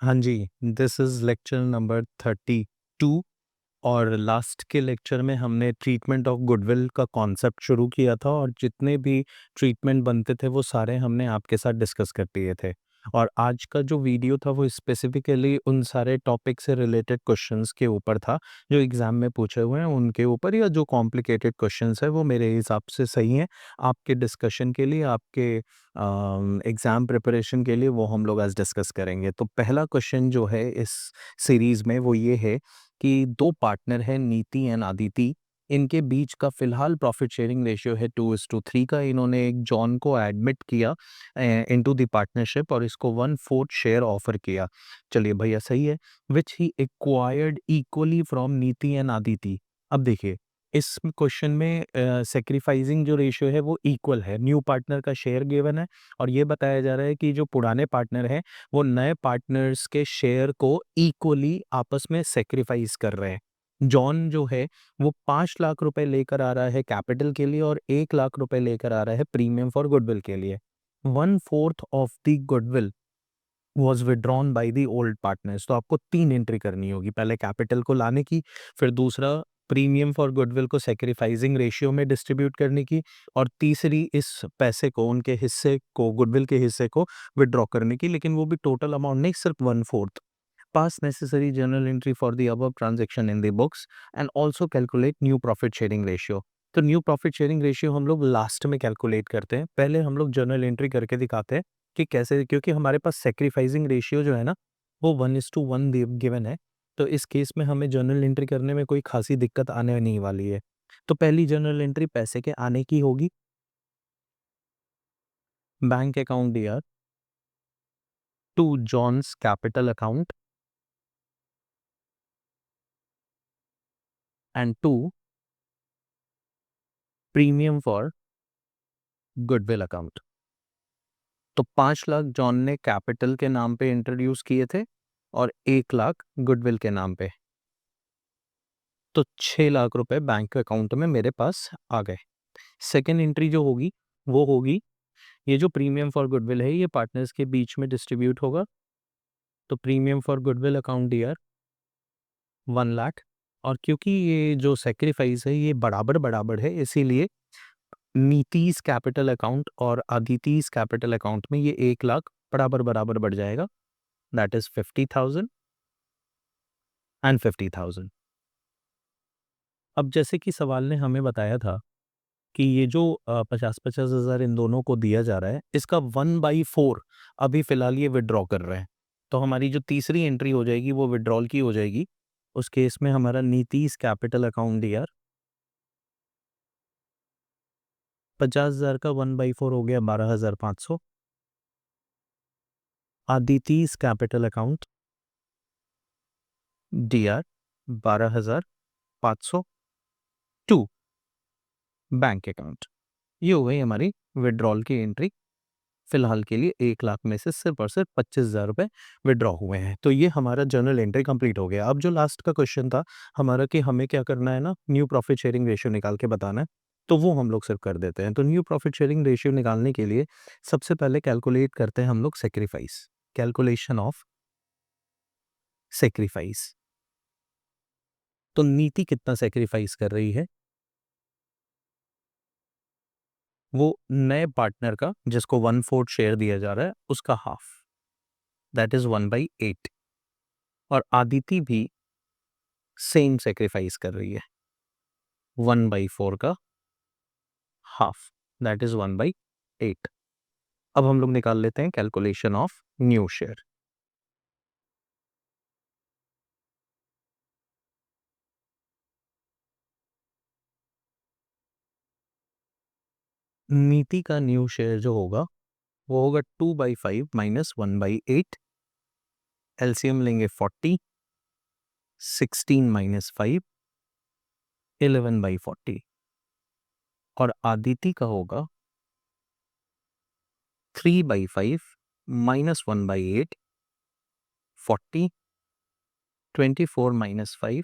हाँ जी, this is lecture number 32 और last के लेक्चर में हमने ट्रीटमेंट ऑफ गुडविल का कॉन्सेप्ट शुरू किया था और जितने भी ट्रीटमेंट बनते थे वो सारे हमने आपके साथ डिस्कस कर लिए थे। और आज का जो वीडियो था वो स्पेसिफिकली उन सारे टॉपिक से रिलेटेड क्वेश्चंस के ऊपर था जो एग्ज़ाम में पूछे हुए हैं उनके ऊपर, या जो कॉम्प्लिकेटेड क्वेश्चंस है वो मेरे हिसाब से सही हैं आपके डिस्कशन के लिए, आपके एग्ज़ाम प्रिपरेशन के लिए, वो हम लोग आज डिस्कस करेंगे। तो पहला क्वेश्चन जो है इस सीरीज़ में वो ये है कि 2 पार्टनर हैं नीति एंड अदिति, इनके बीच का फ़िलहाल प्रॉफ़िट शेयरिंग रेशियो है 2:3 का। इन्होंने एक जॉन को एडमिट किया इनटू द पार्टनरशिप और इसको 1/4 शेयर ऑफ़र किया। चलिए भैया सही है, which he acquired equally from नीति एंड अदिति। अब देखिए, इस क्वेश्चन में सैक्रिफाइसिंग जो रेशियो है वो इक्वल है। न्यू पार्टनर का शेयर गिवन है और ये बताया जा रहा है कि जो पुराने पार्टनर हैं वो नए पार्टनर्स के शेयर को इक्वली आपस में सैक्रिफाइस कर रहे हैं। जॉन जो है वो 5 लाख रुपए लेकर आ रहा है कैपिटल के लिए और 1 लाख रुपए लेकर आ रहा है प्रीमियम फॉर गुडविल के लिए। 1/4 of the goodwill was withdrawn by the old partners. तो आपको 3 एंट्री करनी होगी, पहले कैपिटल को लाने की, फिर दूसरा प्रीमियम फॉर गुडविल को सैक्रिफाइसिंग रेशियो में डिस्ट्रीब्यूट करने की, और तीसरी इस पैसे को, उनके हिस्से को, गुडविल के हिस्से को विथड्रॉ करने की, लेकिन वो भी टोटल अमाउंट नहीं, सिर्फ 1/4। पास necessary journal entry for the above transaction in the books and also calculate new profit sharing ratio. तो न्यू प्रॉफिट शेयरिंग रेशियो हम लोग लास्ट में कैलकुलेट करते हैं, पहले हम लोग जर्नल एंट्री करके दिखाते हैं कि कैसे, क्योंकि हमारे पास सैक्रिफाइसिंग रेशियो जो है ना वो 1:1 गिवन है। तो इस केस में हमें जर्नल एंट्री करने में कोई खासी दिक्कत आने नहीं वाली है। तो पहली जर्नल एंट्री पैसे के आने की होगी, bank account dear to John's capital account and to premium for goodwill account. तो 5 लाख जॉन ने कैपिटल के नाम पे इंट्रोड्यूस किए थे और 1 लाख गुडविल के नाम पे। तो 6 लाख रुपए बैंक अकाउंट में मेरे पास आ गए। सेकेंड एंट्री जो होगी वो होगी, ये जो प्रीमियम फॉर गुडविल है ये पार्टनर्स के बीच में डिस्ट्रीब्यूट होगा। तो premium for goodwill account dear 1 lakh, और क्योंकि ये जो सेक्रीफाइस है ये बराबर बराबर है, इसीलिए नीतीज कैपिटल अकाउंट और अदितिज कैपिटल अकाउंट में ये 1 लाख बराबर बराबर बढ़ जाएगा। That is 50,000 and 50,000। अब जैसे कि सवाल ने हमें बताया था कि ये जो 50-50 हज़ार इन दोनों को दिया जा रहा है, इसका 1/4 अभी फ़िलहाल ये विथड्रॉ कर रहे हैं। तो हमारी जो तीसरी एंट्री हो जाएगी वो विथड्रॉल की हो जाएगी। उस केस में हमारा नीतीश कैपिटल अकाउंट डियर 50,000 का 1/4 हो गया 12,500। Aditi's capital account dear 12,500 to bank account. ये हो गई हमारी विथड्रॉल की एंट्री। फिलहाल के लिए 1 लाख में से सिर्फ और सिर्फ 25,000 रुपए विथड्रॉ हुए हैं। तो ये हमारा जर्नल एंट्री कंप्लीट हो गया। अब जो लास्ट का क्वेश्चन था हमारा कि हमें क्या करना है ना, न्यू प्रॉफिट शेयरिंग रेशियो निकाल के बताना है, तो वो हम लोग सिर्फ कर देते हैं। तो न्यू प्रॉफिट शेयरिंग रेशियो निकालने के लिए सबसे पहले कैलकुलेट करते हैं हम लोग सैक्रिफाइस, कैलकुलेशन ऑफ सैक्रिफाइस। तो नीति कितना सैक्रिफाइस कर रही है, वो नए पार्टनर का जिसको 1/4 शेयर दिया जा रहा है उसका हाफ, दैट इज 1/8। और आदिति भी सेम सेक्रीफाइस कर रही है, 1/4 का हाफ, दैट इज 1/8। अब हम लोग निकाल लेते हैं कैलकुलेशन ऑफ न्यू शेयर। नीति का न्यू शेयर जो होगा वो होगा 2/5 माइनस 1/8। एलसीएम लेंगे 40, 16 माइनस 5, 11/40। और आदिति का होगा 3/5 minus 1/8, 40, 24 minus 5,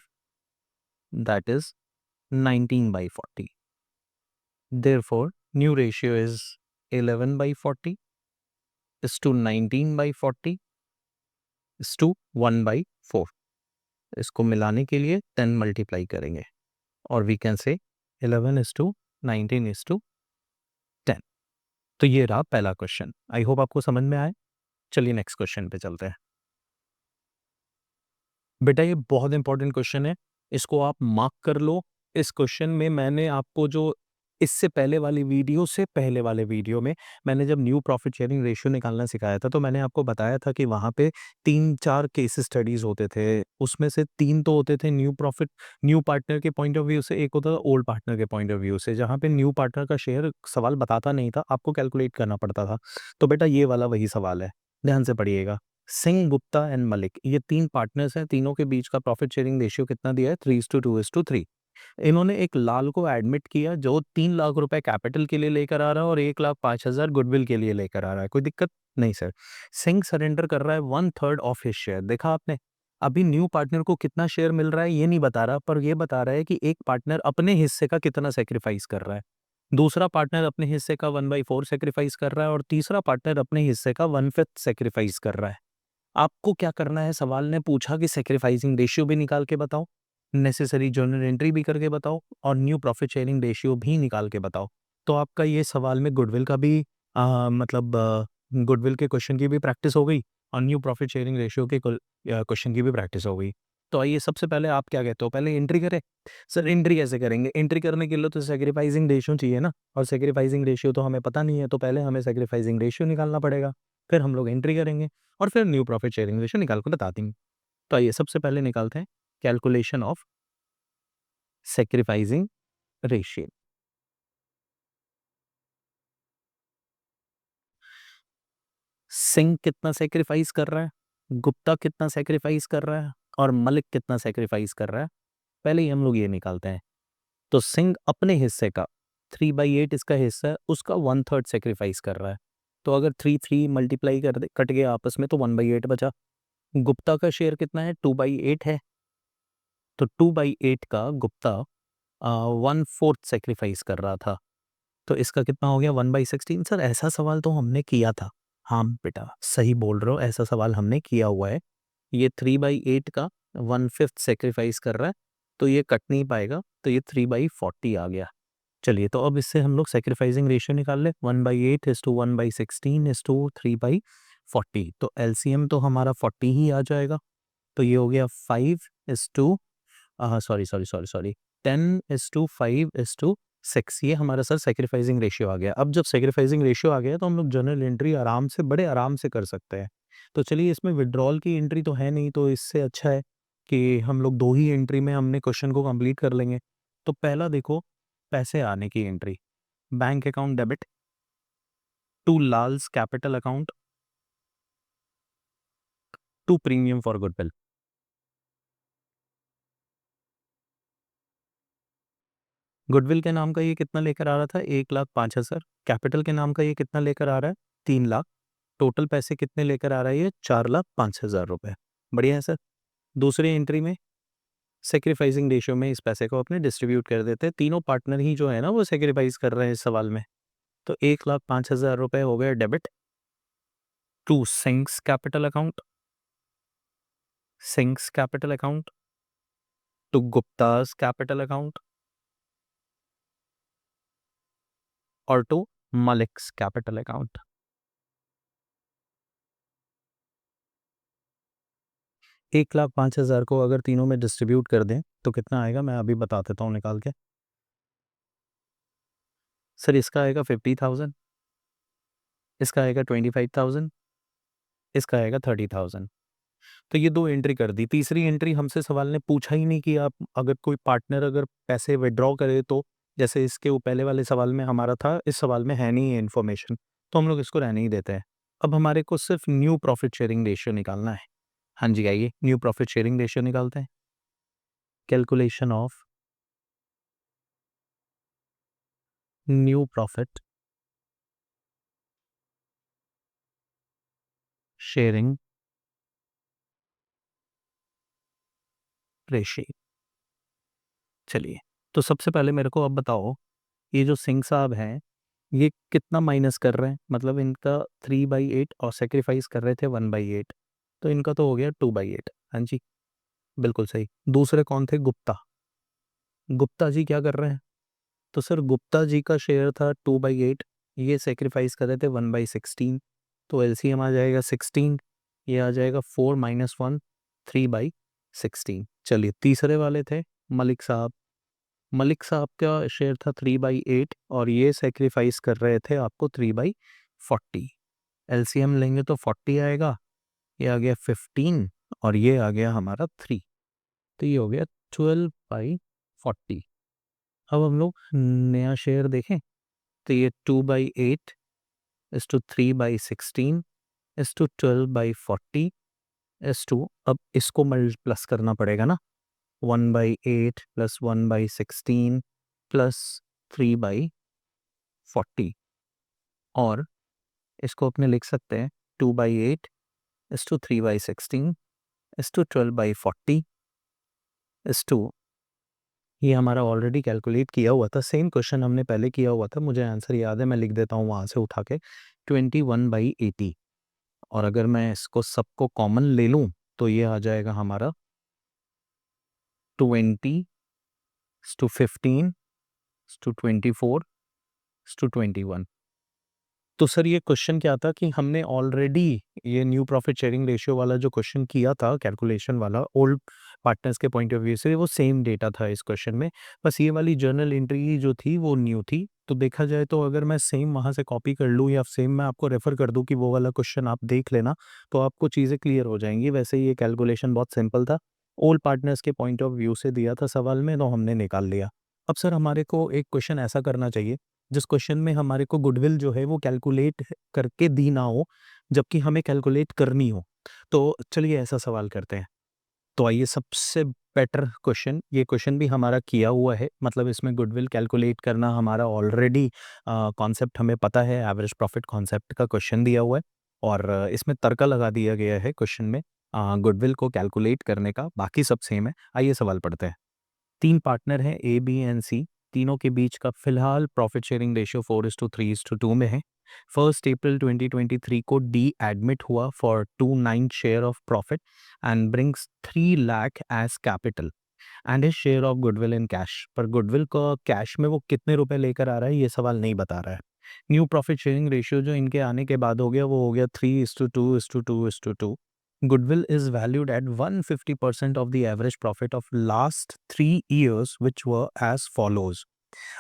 that is 19/40. Therefore, new ratio is 11/40 is to 19/40, is to 1/4। इसको मिलाने के लिए 10 मल्टीप्लाई करेंगे और वी कैन से 11:19:10। तो ये रहा पहला क्वेश्चन। आई होप आपको समझ में आए। चलिए नेक्स्ट क्वेश्चन पे चलते हैं। बेटा ये बहुत इंपॉर्टेंट क्वेश्चन है, इसको आप मार्क कर लो। इस क्वेश्चन में मैंने आपको जो इससे पहले वाली वीडियो से पहले वाले वीडियो में मैंने जब न्यू प्रॉफिट शेयरिंग रेशियो निकालना सिखाया था, तो मैंने आपको बताया था कि वहाँ पे 3-4 केस स्टडीज़ होते थे। उसमें से 3 तो होते थे न्यू पार्टनर के पॉइंट ऑफ व्यू से, एक होता था ओल्ड पार्टनर के पॉइंट ऑफ व्यू से, जहाँ पे न्यू पार्टनर का शेयर सवाल बताता नहीं था, आपको कैलकुलेट करना पड़ता था। तो बेटा ये वाला वही सवाल है, ध्यान से पढ़िएगा। सिंह, गुप्ता एंड मलिक, ये 3 पार्टनर्स हैं, तीनों के बीच का प्रॉफिट शेयरिंग रेशियो कितना दिया है? 3:2:3। इन्होंने एक लाल को एडमिट किया जो 3 लाख रुपए कैपिटल के लिए लेकर आ रहा है और 1,05,000 गुडविल के लिए लेकर आ रहा है। कोई दिक्कत नहीं सर। सिंह सरेंडर कर रहा है 1/3 ऑफ हिज शेयर। देखा आपने, अभी न्यू पार्टनर को कितना शेयर मिल रहा है ये नहीं बता रहा, पर ये बता रहा है कि एक पार्टनर अपने हिस्से का कितना सेक्रीफाइस कर रहा है, दूसरा पार्टनर अपने हिस्से का 1/4 सेक्रीफाइस कर रहा है और तीसरा पार्टनर अपने हिस्से का 1/5 सेक्रीफाइस कर रहा है। आपको क्या करना है, सवाल ने पूछा कि सैक्रिफाइसिंग रेशियो भी निकाल के बताओ, नेसेसरी जर्नल एंट्री भी करके बताओ और न्यू प्रॉफिट शेयरिंग रेशियो भी निकाल के बताओ। तो आपका ये सवाल में गुडविल का भी मतलब गुडविल के क्वेश्चन की भी प्रैक्टिस हो गई और न्यू प्रॉफिट शेयरिंग रेशियो के क्वेश्चन की भी प्रैक्टिस हो गई। तो आइए सबसे पहले आप क्या कहते हो, पहले एंट्री करें? सर एंट्री कैसे करेंगे? एंट्री करने के लिए तो सैक्रिफाइसिंग रेशियो चाहिए ना, और सैक्रिफाइसिंग रेशियो तो हमें पता नहीं है, तो पहले हमें सैक्रिफाइसिंग रेशियो निकालना पड़ेगा, फिर हम लोग एंट्री करेंगे और फिर न्यू प्रॉफिट शेयरिंग रेशियो निकाल कर बता देंगे। तो आइए सबसे पहले निकालते हैं calculation of sacrificing ratio. Singh कितना सैक्रिफाइस कर रहा है, गुप्ता कितना सैक्रिफाइस कर रहा है और मलिक कितना सैक्रिफाइस कर रहा है, पहले ही हम लोग ये निकालते हैं। तो सिंह अपने हिस्से का 3/8 इसका हिस्सा है, उसका 1/3 सैक्रिफाइस कर रहा है। तो अगर 3 मल्टीप्लाई कर दे, कट गया आपस में, तो 1/8 बचा। गुप्ता का शेयर कितना है? 2/8 है। तो 2/8 का गुप्ता 1/4 सेक्रीफाइस कर रहा था, तो इसका कितना हो गया? 1/16। सर ऐसा सवाल तो हमने किया था। हाँ बेटा सही बोल रहे हो, ऐसा सवाल हमने किया हुआ है। ये 3/8 का 1/5 सेक्रीफाइस कर रहा है, तो ये कट नहीं पाएगा, तो ये 3/40 आ गया। चलिए तो अब इससे हम लोग सेक्रीफाइसिंग रेशियो निकाल ले। 1/8 इज टू 1/16 इज टू 3/40। तो एलसीएम तो हमारा 40 ही आ जाएगा। तो ये हो गया 5 is to sorry sorry sorry sorry 10:5:6। ये हमारा सर सेक्रीफाइसिंग रेशियो आ गया। अब जब सेक्रीफाइसिंग रेशियो आ गया तो हम लोग जर्नल एंट्री आराम से, बड़े आराम से कर सकते हैं। तो चलिए, इसमें विड्रॉल की एंट्री तो है नहीं, तो इससे अच्छा है कि हम लोग 2 ही एंट्री में हमने क्वेश्चन को कंप्लीट कर लेंगे। तो पहला देखो, पैसे आने की entry, bank account debit to Lal's capital account to premium for goodwill. Goodwill के नाम का ये कितना लेकर आ रहा था? 1,05,000। कैपिटल के नाम का ये कितना लेकर आ रहा है? 3 लाख। टोटल पैसे कितने लेकर आ रहा है ये? 4,05,000 रुपए। बढ़िया है सर। दूसरी एंट्री में सेक्रीफाइसिंग रेशियो में इस पैसे को अपने डिस्ट्रीब्यूट कर देते हैं। तीनों पार्टनर ही जो है ना, वो सेक्रीफाइस कर रहे हैं इस सवाल में। तो 1,05,000 रुपए हो गए debit to Singh's capital account, Singh's capital account to Gupta's capital account और टू मलिक्स कैपिटल अकाउंट। 1,05,000 को अगर तीनों में डिस्ट्रीब्यूट कर दें तो कितना आएगा? मैं अभी बता देता हूँ निकाल के। सर इसका आएगा 50,000, इसका आएगा 25,000, इसका आएगा 30,000। तो ये 2 एंट्री कर दी। तीसरी एंट्री हमसे सवाल ने पूछा ही नहीं कि आप अगर कोई पार्टनर अगर पैसे विड्रॉ करे तो, जैसे इसके वो पहले वाले सवाल में हमारा था, इस सवाल में है नहीं ये इन्फॉर्मेशन, तो हम लोग इसको रहने ही देते हैं। अब हमारे को सिर्फ न्यू प्रॉफिट शेयरिंग रेशियो निकालना है। हाँ जी, आइए न्यू प्रॉफिट शेयरिंग रेशियो निकालते हैं। Calculation of new profit sharing ratio. चलिए, तो सबसे पहले मेरे को अब बताओ, ये जो सिंह साहब हैं, ये कितना माइनस कर रहे हैं? मतलब इनका 3/8 और सेक्रीफाइस कर रहे थे 1/8। तो इनका तो हो गया 2/8। हाँ जी, बिल्कुल सही। दूसरे कौन थे? गुप्ता। गुप्ता जी क्या कर रहे हैं? तो सर गुप्ता जी का शेयर था 2/8, ये सेक्रीफाइस कर रहे थे 1/16, तो एलसीएम आ जाएगा 16, ये आ जाएगा 4 - 1 3/16। चलिए तीसरे वाले थे मलिक साहब। मलिक साहब का शेयर था 3/8 और ये सेक्रीफाइस कर रहे थे आपको 3/40। एलसीएम लेंगे तो 40 आएगा, ये आ गया 15 और ये आ गया हमारा 3, तो ये हो गया 12/40। अब हम लोग नया शेयर देखें, तो ये 2/8 इस टू 3/16 इस टू 12/40 इस टू, अब इसको प्लस करना पड़ेगा ना, 1/8 प्लस 1/16 प्लस 3/40, और इसको अपने लिख सकते हैं 2/8 इस टू 3/16 इस टू 12/40 इस टू, ये हमारा ऑलरेडी कैलकुलेट किया हुआ था, सेम क्वेश्चन हमने पहले किया हुआ था, मुझे आंसर याद है, मैं लिख देता हूँ वहाँ से उठा के, 21/80। और अगर मैं इसको सबको कॉमन ले लूँ तो ये आ जाएगा हमारा 20/15/24/21। तो सर ये क्वेश्चन क्या था कि हमने ऑलरेडी ये न्यू प्रॉफिट शेयरिंग रेशियो वाला जो क्वेश्चन किया था कैलकुलेशन वाला, ओल्ड पार्टनर्स के पॉइंट ऑफ व्यू से वो सेम डेटा था इस क्वेश्चन में, बस ये वाली जर्नल एंट्री जो थी वो न्यू थी। तो देखा जाए तो अगर मैं सेम वहाँ से कॉपी कर लूँ या सेम मैं आपको रेफर कर दूँ कि वो वाला क्वेश्चन आप देख लेना, तो आपको चीज़ें क्लियर हो जाएंगी। वैसे ये कैलकुलेशन बहुत सिंपल था, ओल्ड पार्टनर्स के पॉइंट ऑफ व्यू से दिया था सवाल में, तो हमने निकाल लिया। अब सर हमारे को एक क्वेश्चन ऐसा करना चाहिए जिस क्वेश्चन में हमारे को गुडविल जो है वो कैलकुलेट करके दी ना हो, जबकि हमें कैलकुलेट करनी हो। तो चलिए ऐसा सवाल करते हैं। तो आइए सबसे बेटर क्वेश्चन, ये क्वेश्चन भी हमारा किया हुआ है, मतलब इसमें गुडविल कैलकुलेट करना हमारा ऑलरेडी कॉन्सेप्ट हमें पता है, एवरेज प्रॉफिट कॉन्सेप्ट का क्वेश्चन दिया हुआ है और इसमें तड़का लगा दिया गया है क्वेश्चन में गुडविल को कैलकुलेट करने का, बाकी सब सेम है। आइए सवाल पढ़ते हैं। 3 पार्टनर हैं ए, बी एंड सी, तीनों के बीच का फिलहाल प्रॉफिट शेयरिंग रेशियो 4:3:2 में है। 1 अप्रैल 2023 को डी एडमिट हुआ for 29 share of profit and brings 3 lakh as capital and his share of goodwill in cash. पर गुडविल का कैश में वो कितने रुपए लेकर आ रहा है ये सवाल नहीं बता रहा है। न्यू प्रॉफिट शेयरिंग रेशियो जो इनके आने के बाद हो गया वो हो गया 3:2:2:2। Goodwill is valued at 150% of the average profit of last 3 years, which were as follows.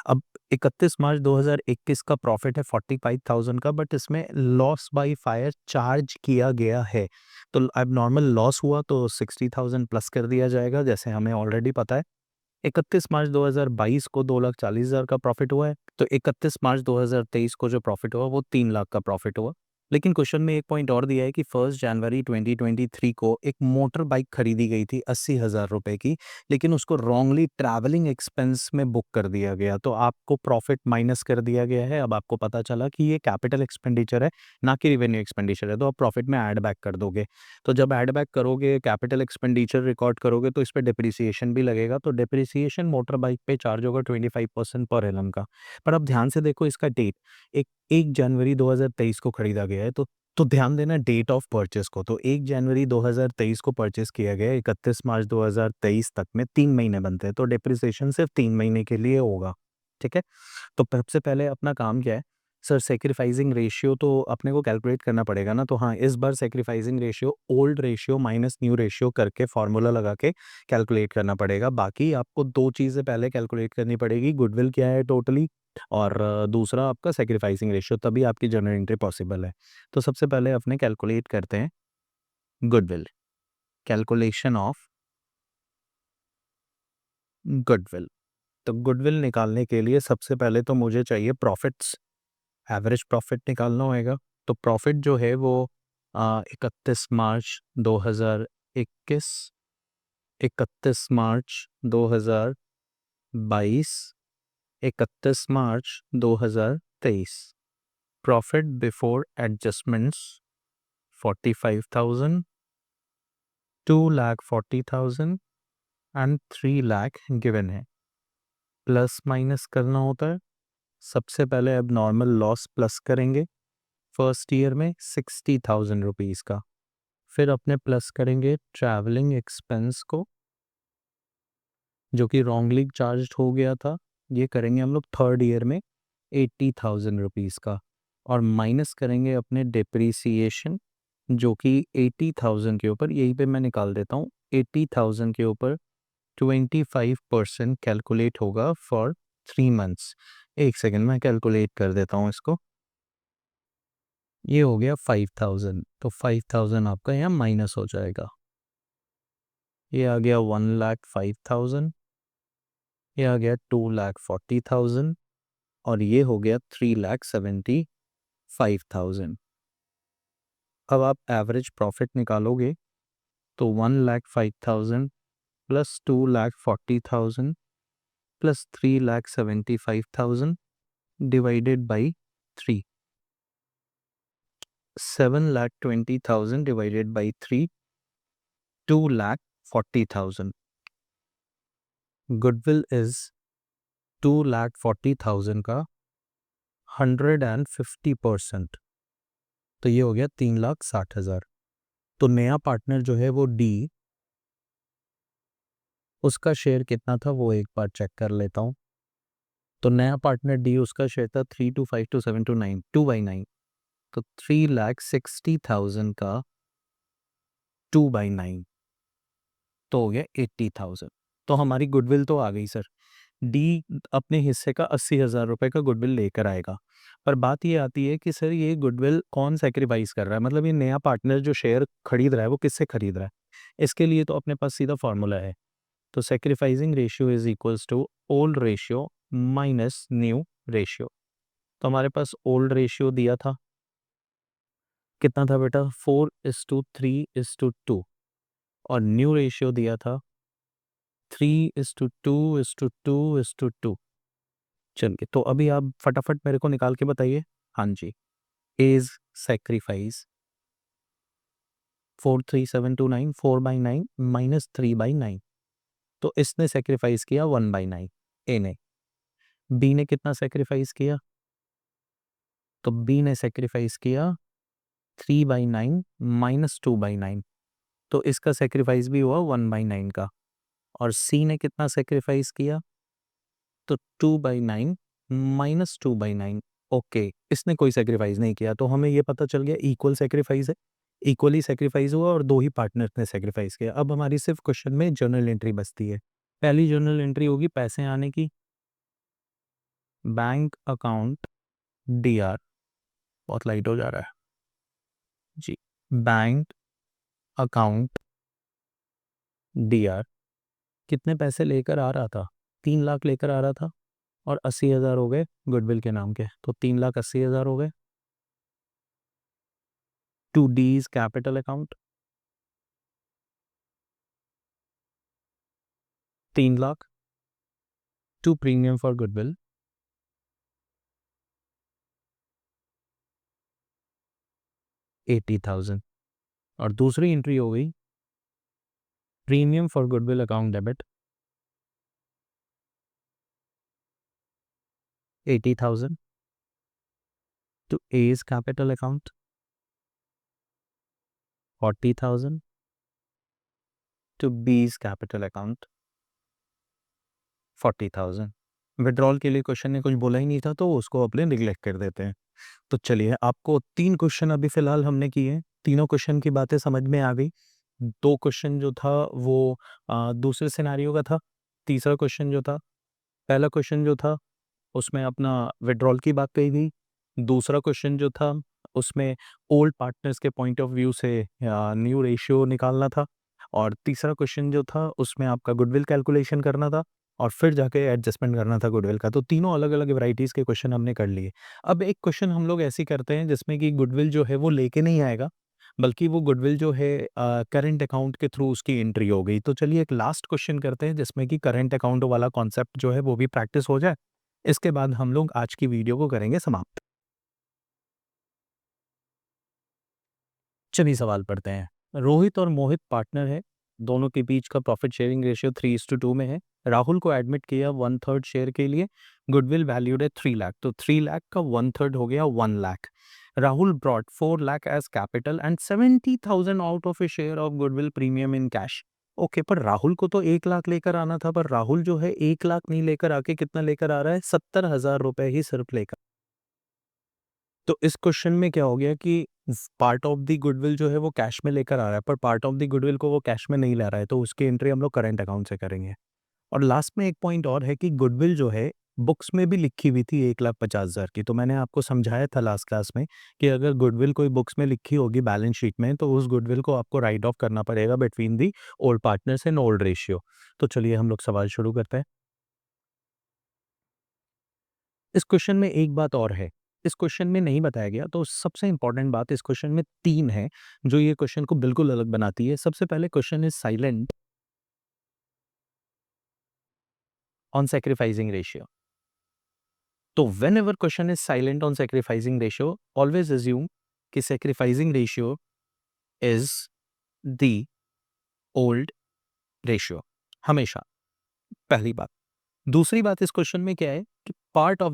अब 31 मार्च 2021 का प्रॉफिट है 45,000 का, बट इसमें लॉस बाय फायर चार्ज किया गया है। तो अब नॉर्मल लॉस हुआ तो 60,000 प्लस कर दिया जाएगा, जैसे हमें ऑलरेडी पता है। 31 मार्च 2022 को 2,40,000 का प्रॉफिट हुआ है, तो 31 मार्च 2023 को जो प्रॉफिट हुआ वो 3 लाख का प्रॉफिट हुआ। लेकिन क्वेश्चन में एक पॉइंट और दिया है कि 1 जनवरी 2023 को एक मोटर बाइक खरीदी गई थी 80,000 रुपए की, लेकिन उसको रॉन्गली ट्रैवलिंग एक्सपेंस में बुक कर दिया गया, तो आपको प्रॉफिट माइनस कर दिया गया है। अब आपको पता चला कि ये कैपिटल एक्सपेंडिचर है, ना कि रिवेन्यू एक्सपेंडिचर है, तो आप प्रॉफिट में ऐड बैक कर दोगे। तो जब ऐड बैक करोगे, कैपिटल एक्सपेंडिचर रिकॉर्ड करोगे, तो इस पे डिप्रिसिएशन भी लगेगा, तो डिप्रिसिएशन मोटर बाइक पे चार्ज होगा 25% पर एनम का। पर अब ध्यान से देखो इसका डेट, 1 जनवरी 2023 को खरीदा गया है, तो ध्यान देना डेट ऑफ परचेस को। तो 1 जनवरी 2023 को परचेस किया गया है, 31 मार्च 2023 तक में 3 महीने बनते हैं, तो डिप्रिसिएशन सिर्फ 3 महीने के लिए होगा। ठीक है? तो सबसे पहले अपना काम क्या है सर, सैक्रिफाइसिंग रेशियो तो अपने को कैलकुलेट करना पड़ेगा ना। तो हाँ, इस बार sacrificing ratio old ratio minus new ratio करके फॉर्मूला लगा के कैलकुलेट करना पड़ेगा। बाकी आपको 2 चीज़ें पहले कैलकुलेट करनी पड़ेगी, गुडविल क्या है टोटली, और दूसरा आपका सैक्रिफाइसिंग रेशियो, तभी आपकी जर्नल एंट्री पॉसिबल है। तो सबसे पहले अपने कैलकुलेट करते हैं गुडविल, कैलकुलेशन ऑफ गुडविल। तो गुडविल निकालने के लिए सबसे पहले तो मुझे चाहिए प्रॉफिट्स, एवरेज प्रॉफिट निकालना होएगा। तो प्रॉफिट जो है वो 31 मार्च 2021, 31 मार्च 2022, 31 मार्च 2023। Profit before adjustments 45,000, 2,40,000 and 3 lakh given है। प्लस माइनस करना होता है। सबसे पहले अब नॉर्मल लॉस प्लस करेंगे, फर्स्ट ईयर में 60,000 रुपीज़ का, फिर अपने प्लस करेंगे ट्रैवलिंग एक्सपेंस को, जो कि रॉन्गली चार्ज हो गया था। ये करेंगे हम लोग थर्ड ईयर में 80,000 रुपीज़ का। और माइनस करेंगे अपने डिप्रिसिएशन, जो कि 80,000 के ऊपर, यहीं पे मैं निकाल देता हूँ, 80,000 के ऊपर 25% कैलकुलेट होगा फॉर 3 मंथ्स। एक सेकेंड मैं कैलकुलेट कर देता हूँ इसको। ये हो गया 5,000, तो 5,000 आपका यहाँ माइनस हो जाएगा। ये आ गया 1,05,000, ये आ गया 2,40,000 और ये हो गया 3,75,000। अब आप एवरेज प्रॉफिट निकालोगे तो 1,05,000 plus 2,40,000 plus 3,75,000 divided by 3, 7,20,000 divided by 3, 2,40,000। Goodwill is 2,40,000 का 150%, तो ये हो गया 3,60,000। तो नया पार्टनर जो है वो डी, उसका शेयर कितना था वो एक बार चेक कर लेता हूँ। तो नया पार्टनर डी, उसका शेयर था 3,25,2,7,2,9, 2/9, तो 3,60,000 का 2/9 तो हो गया 80,000। तो हमारी गुडविल तो आ गई सर। डी अपने हिस्से का 80,000 रुपये का गुडविल लेकर आएगा। पर बात ये आती है कि सर ये गुडविल कौन सेक्रीफाइस कर रहा है, मतलब ये नया पार्टनर जो शेयर खरीद रहा है वो किससे खरीद रहा है। इसके लिए तो अपने पास सीधा फॉर्मूला है। तो sacrificing ratio is equals to old ratio minus new ratio. तो हमारे पास ओल्ड रेशियो दिया था, कितना था बेटा, 4:3:2, और न्यू रेशियो दिया था 3:2:2:2। चलिए, तो अभी आप फटाफट मेरे को निकाल के बताइए। हाँ जी, इज सेक्रीफाइस 4,3,7,2,9, 4/9 माइनस 3/9। तो इसने सेक्रीफाइस किया 1/9, ए ने। बी ने कितना सेक्रीफाइस किया, तो बी ने सेक्रीफाइस किया 3/9 माइनस 2/9, तो इसका सेक्रीफाइस भी हुआ 1/9 का। और सी ने कितना सेक्रीफाइस किया, तो 2/9 माइनस 2/9। ओके, इसने कोई सेक्रीफाइस नहीं किया, तो हमें ये पता चल गया इक्वल सेक्रीफाइस है, इक्वली सेक्रीफाइस हुआ और दो ही पार्टनर ने सेक्रीफाइस किया। अब हमारी सिर्फ क्वेश्चन में जर्नल एंट्री बचती है। पहली जर्नल एंट्री होगी पैसे आने की, बैंक अकाउंट डी आर, बहुत लाइट हो जा रहा है जी, बैंक अकाउंट डी आर कितने पैसे लेकर आ रहा था, 3 लाख लेकर आ रहा था, और 80,000 हो गए गुडविल के नाम के, तो 3,80,000 हो गए। To D's capital account 3 lakh, to premium for goodwill 80,000। और दूसरी एंट्री हो गई premium for goodwill account debit 80,000, to A's capital account 40,000, to B's capital account 40,000। Withdrawal के लिए क्वेश्चन ने कुछ बोला ही नहीं था, तो उसको अपने निगलेक्ट कर देते हैं। तो चलिए, आपको 3 क्वेश्चन अभी फिलहाल हमने किए, तीनों क्वेश्चन की बातें समझ में आ गई। 2 क्वेश्चन जो था वो दूसरे सिनेरियो का था। तीसरा क्वेश्चन जो था, पहला क्वेश्चन जो था उसमें अपना विड्रॉल की बात कही गई। दूसरा क्वेश्चन जो था उसमें ओल्ड पार्टनर्स के पॉइंट ऑफ व्यू से न्यू रेशियो निकालना था। और तीसरा क्वेश्चन जो था उसमें आपका गुडविल कैलकुलेशन करना था और फिर जाके एडजस्टमेंट करना था गुडविल का। तो तीनों अलग अलग वैरायटीज़ के क्वेश्चन हमने कर लिए। अब एक क्वेश्चन हम लोग ऐसे करते हैं जिसमें कि गुडविल जो है वो लेके नहीं आएगा, बल्कि वो गुडविल जो है करंट अकाउंट के थ्रू उसकी एंट्री हो गई। तो चलिए एक लास्ट क्वेश्चन करते हैं जिसमें कि करंट अकाउंट वाला कॉन्सेप्ट जो है वो भी प्रैक्टिस हो जाए। इसके बाद हम लोग आज की वीडियो को करेंगे समाप्त। चलिए सवाल पढ़ते हैं। रोहित और मोहित पार्टनर है, दोनों के बीच का प्रॉफिट शेयरिंग रेशियो 3:2 में है। राहुल को एडमिट किया 1/3 शेयर के लिए, गुडविल वैल्यूड है 3 लाख, तो 3 लाख का 1/3 हो गया 1 lakh. Rahul brought 4 lakh as capital and 70,000 out of a share of goodwill premium in cash. Okay, पर राहुल को तो 1 लाख लेकर आना था, पर राहुल जो है 1 लाख नहीं लेकर आके कितना लेकर आ रहा है, 70,000 रुपए ही सिर्फ लेकर। तो इस क्वेश्चन में क्या हो गया कि पार्ट ऑफ द गुडविल जो है वो कैश में लेकर आ रहा है, पर पार्ट ऑफ द गुडविल को वो कैश में नहीं ला रहा है, तो उसकी एंट्री हम लोग करंट अकाउंट से करेंगे। और लास्ट में एक पॉइंट और है कि गुडविल जो है बुक्स में भी लिखी हुई थी 1,50,000 की। तो मैंने आपको समझाया था लास्ट क्लास में कि अगर गुडविल कोई बुक्स में लिखी होगी बैलेंस शीट में, तो उस गुडविल को आपको राइट ऑफ करना पड़ेगा between the old partners and old ratio. तो चलिए हम लोग सवाल शुरू करते हैं। इस क्वेश्चन में एक बात और है, इस क्वेश्चन में नहीं बताया गया, तो सबसे इंपॉर्टेंट बात इस क्वेश्चन में 3 है, जो ये क्वेश्चन को बिल्कुल अलग बनाती है। सबसे पहले question is silent on sacrificing ratio. तो whenever question is silent on sacrificing ratio, always assume कि sacrificing ratio is the old ratio, हमेशा। पहली बात। दूसरी बात इस क्वेश्चन में क्या है कि part of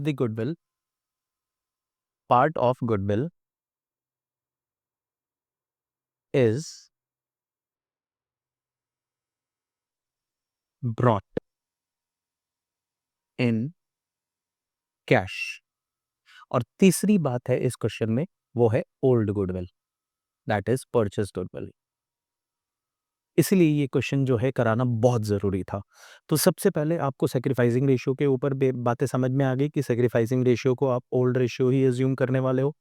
goodwill is brought in cash. और तीसरी बात है इस क्वेश्चन में, वो है old goodwill, that is purchase goodwill. इसलिए ये क्वेश्चन जो है कराना बहुत जरूरी था। तो सबसे पहले आपको सैक्रिफाइसिंग रेशियो के ऊपर बातें समझ में आ गई कि सैक्रिफाइसिंग रेशियो को आप ओल्ड रेशियो ही एज्यूम करने वाले हो।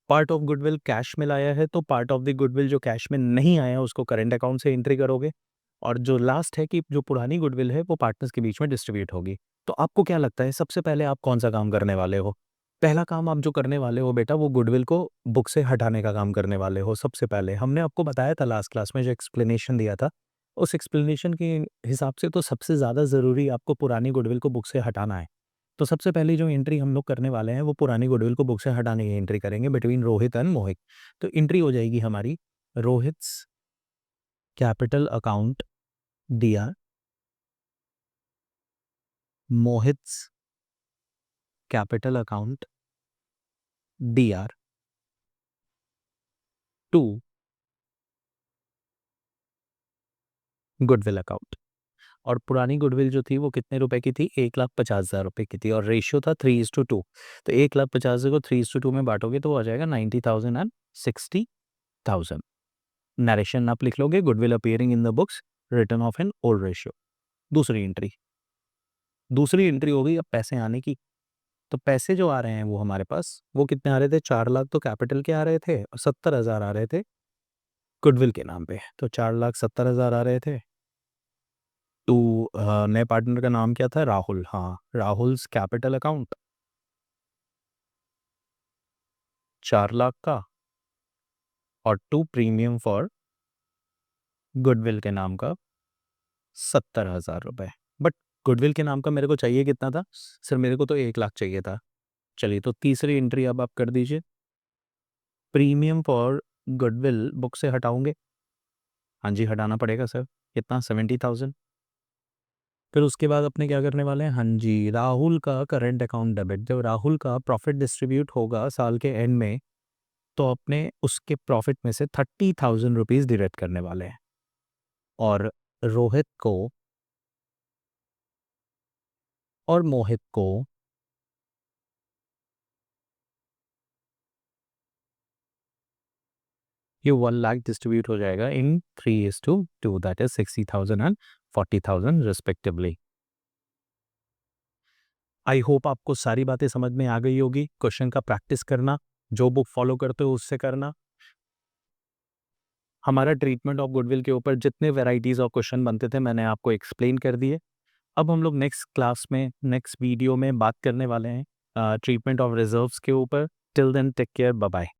पार्ट ऑफ गुडविल कैश में लाया है, तो पार्ट ऑफ द गुडविल जो कैश में नहीं आया उसको करंट अकाउंट से एंट्री करोगे। और जो लास्ट है कि जो पुरानी गुडविल है वो पार्टनर्स के बीच में डिस्ट्रीब्यूट होगी। तो आपको क्या लगता है सबसे पहले आप कौन सा काम करने वाले हो? पहला काम आप जो करने वाले हो बेटा, वो गुडविल को बुक से हटाने का काम करने वाले हो। सबसे पहले हमने आपको बताया था लास्ट क्लास में, जो एक्सप्लेनेशन दिया था, उस एक्सप्लेनेशन के हिसाब से तो सबसे ज़्यादा ज़रूरी आपको पुरानी गुडविल को बुक से हटाना है। तो सबसे पहली जो एंट्री हम लोग करने वाले हैं वो पुरानी गुडविल को बुक से हटाने की एंट्री करेंगे बिटवीन रोहित एंड मोहित। तो एंट्री हो जाएगी हमारी Rohit's capital account DR, Mohit's capital account DR to goodwill account. और पुरानी गुडविल जो थी वो कितने रुपए की थी? 1,50,000 रुपए की थी, और रेशियो था 3:2। तो 1,50,000 को 3:2 में बांटोगे तो वो आ जाएगा 90,000 एंड 60,000। नरेशन आप लिख लोगे, goodwill appearing in the books return of an old ratio. दूसरी एंट्री हो गई अब पैसे आने की। तो पैसे जो आ रहे हैं वो हमारे पास, वो कितने आ रहे थे? 4 लाख तो कैपिटल के आ रहे थे और 70,000 आ रहे थे गुडविल के नाम पे। तो 4,70,000 आ रहे थे टू नए पार्टनर का नाम क्या था? राहुल। हाँ, राहुल्स कैपिटल अकाउंट 4 लाख का, और टू प्रीमियम फॉर गुडविल के नाम का 70,000 रुपए। बट गुडविल के नाम का मेरे को चाहिए कितना था? सिर्फ मेरे को तो 1 लाख चाहिए था। चलिए, तो तीसरी एंट्री अब आप कर दीजिए। प्रीमियम फॉर गुडविल बुक से हटाओगे? हाँ जी, हटाना पड़ेगा सर। कितना? 70,000। फिर उसके बाद अपने क्या करने वाले हैं? हाँ जी, राहुल का करंट अकाउंट डेबिट। जब राहुल का प्रॉफिट डिस्ट्रीब्यूट होगा साल के एंड में, तो अपने उसके प्रॉफिट में से 30,000 रुपीज डिडक्ट करने वाले हैं। और रोहित को और मोहित को ये 1 लाख डिस्ट्रीब्यूट हो जाएगा इन 3:2, that is 60,000 and 40,000 respectively. I hope आपको सारी बातें समझ में आ गई होगी। क्वेश्चन का प्रैक्टिस करना, जो बुक फॉलो करते हो उससे करना। हमारा ट्रीटमेंट ऑफ गुडविल के ऊपर जितने वेराइटीज ऑफ क्वेश्चन बनते थे मैंने आपको एक्सप्लेन कर दिए। अब हम लोग नेक्स्ट क्लास में, नेक्स्ट वीडियो में बात करने वाले हैं ट्रीटमेंट ऑफ रिजर्व्स के ऊपर। Till then take care, bye bye.